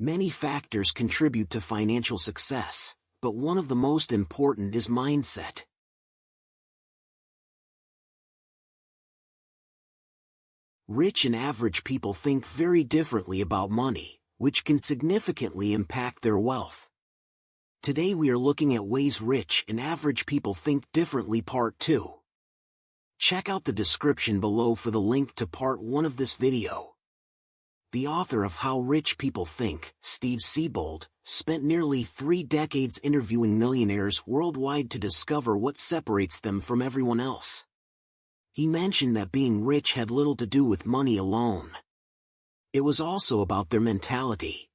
Many factors contribute to financial success, but one of the most important is mindset. Rich and average people think very differently about money, which can significantly impact their wealth. Today we are looking at ways rich and average people think differently, Part 2. Check out the description below for the link to Part 1 of this video. The author of How Rich People Think, Steve Siebold, spent nearly 3 decades interviewing millionaires worldwide to discover what separates them from everyone else. He mentioned that being rich had little to do with money alone. It was also about their mentality.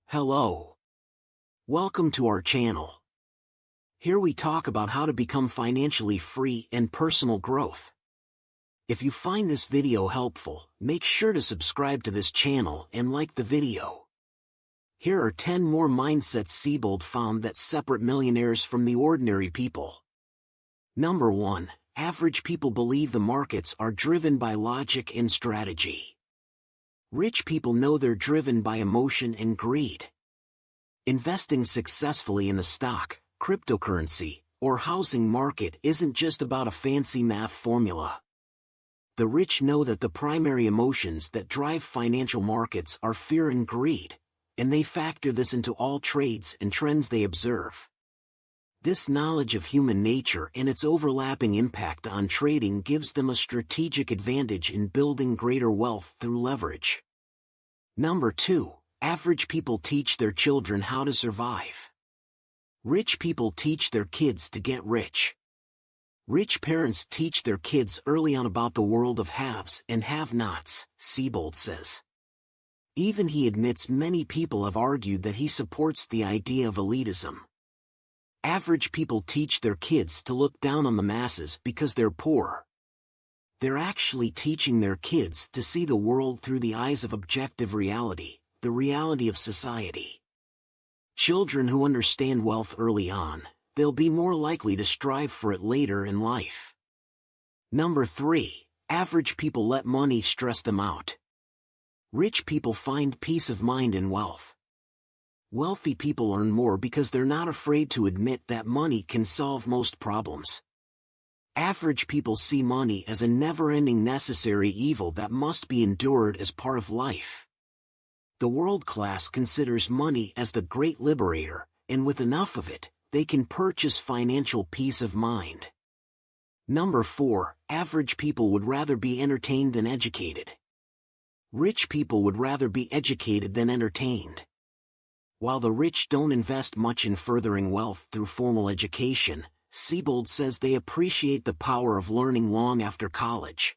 Hello. Welcome to our channel. Here we talk about how to become financially free and personal growth. If you find this video helpful, make sure to subscribe to this channel and like the video. Here are 10 more mindsets Siebold found that separate millionaires from the ordinary people. Number 1. Average people believe the markets are driven by logic and strategy. Rich people know they're driven by emotion and greed. Investing successfully in the stock, cryptocurrency, or housing market isn't just about a fancy math formula. The rich know that the primary emotions that drive financial markets are fear and greed, and they factor this into all trades and trends they observe. This knowledge of human nature and its overlapping impact on trading gives them a strategic advantage in building greater wealth through leverage. Number 2. Average people teach their children how to survive. Rich people teach their kids to get rich. Rich parents teach their kids early on about the world of haves and have-nots, Siebold says. Even he admits many people have argued that he supports the idea of elitism. Average people teach their kids to look down on the masses because they're poor. They're actually teaching their kids to see the world through the eyes of objective reality, the reality of society. Children who understand wealth early on, they'll be more likely to strive for it later in life. Number 3. Average people let money stress them out. Rich people find peace of mind in wealth. Wealthy people earn more because they're not afraid to admit that money can solve most problems. Average people see money as a never-ending necessary evil that must be endured as part of life. The world class considers money as the great liberator, and with enough of it, they can purchase financial peace of mind. Number 4. Average people would rather be entertained than educated. Rich people would rather be educated than entertained. While the rich don't invest much in furthering wealth through formal education, Siebold says they appreciate the power of learning long after college.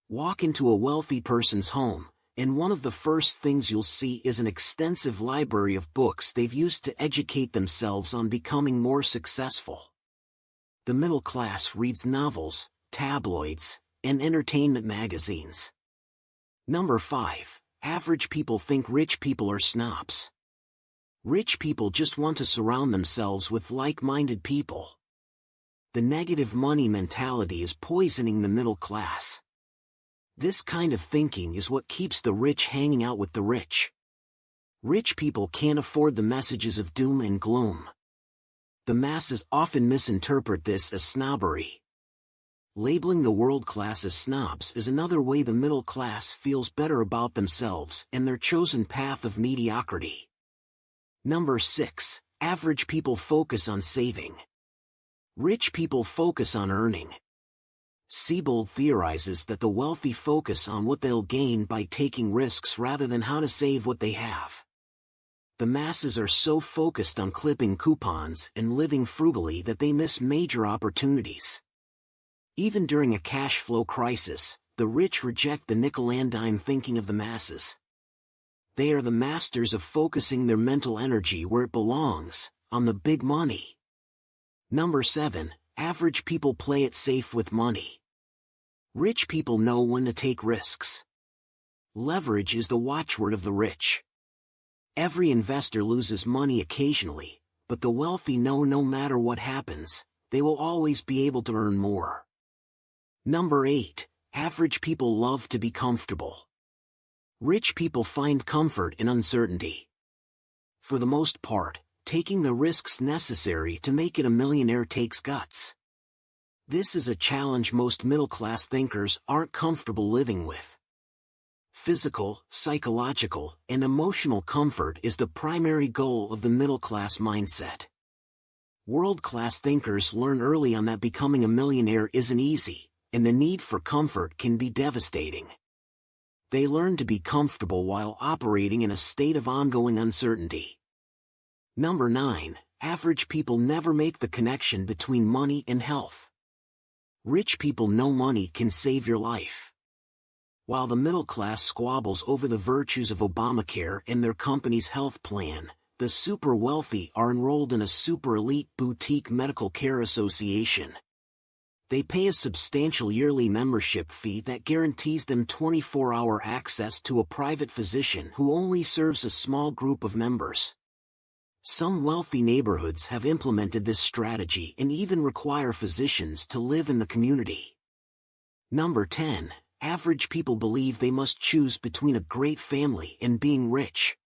Walk into a wealthy person's home, and one of the first things you'll see is an extensive library of books they've used to educate themselves on becoming more successful. The middle class reads novels, tabloids, and entertainment magazines. Number 5. Average people think rich people are snobs. Rich people just want to surround themselves with like-minded people. The negative money mentality is poisoning the middle class. This kind of thinking is what keeps the rich hanging out with the rich. Rich people can't afford the messages of doom and gloom. The masses often misinterpret this as snobbery. Labeling the world class as snobs is another way the middle class feels better about themselves and their chosen path of mediocrity. Number 6. Average people focus on saving. Rich people focus on earning. Siebold theorizes that the wealthy focus on what they'll gain by taking risks rather than how to save what they have. The masses are so focused on clipping coupons and living frugally that they miss major opportunities. Even during a cash flow crisis, the rich reject the nickel-and-dime thinking of the masses. They are the masters of focusing their mental energy where it belongs, on the big money. Number 7. Average people play it safe with money. Rich people know when to take risks. Leverage is the watchword of the rich. Every investor loses money occasionally, but the wealthy know no matter what happens, they will always be able to earn more. Number 8. Average people love to be comfortable. Rich people find comfort in uncertainty. For the most part, taking the risks necessary to make it a millionaire takes guts. This is a challenge most middle-class thinkers aren't comfortable living with. Physical, psychological, and emotional comfort is the primary goal of the middle-class mindset. World-class thinkers learn early on that becoming a millionaire isn't easy, and the need for comfort can be devastating. They learn to be comfortable while operating in a state of ongoing uncertainty. Number 9. Average people never make the connection between money and health. Rich people know money can save your life. While the middle class squabbles over the virtues of Obamacare and their company's health plan, the super wealthy are enrolled in a super elite boutique medical care association. They pay a substantial yearly membership fee that guarantees them 24-hour access to a private physician who only serves a small group of members. Some wealthy neighborhoods have implemented this strategy and even require physicians to live in the community. Number 10. Average people believe they must choose between a great family and being rich.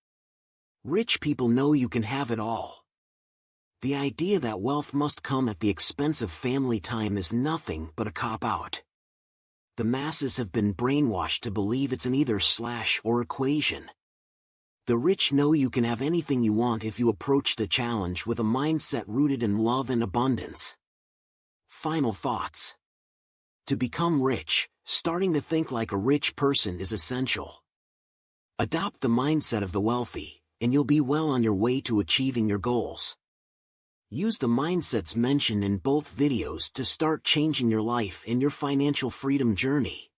Rich people know you can have it all. The idea that wealth must come at the expense of family time is nothing but a cop-out. The masses have been brainwashed to believe it's an either/or equation. The rich know you can have anything you want if you approach the challenge with a mindset rooted in love and abundance. Final thoughts. To become rich, starting to think like a rich person is essential. Adopt the mindset of the wealthy, and you'll be well on your way to achieving your goals. Use the mindsets mentioned in both videos to start changing your life and your financial freedom journey.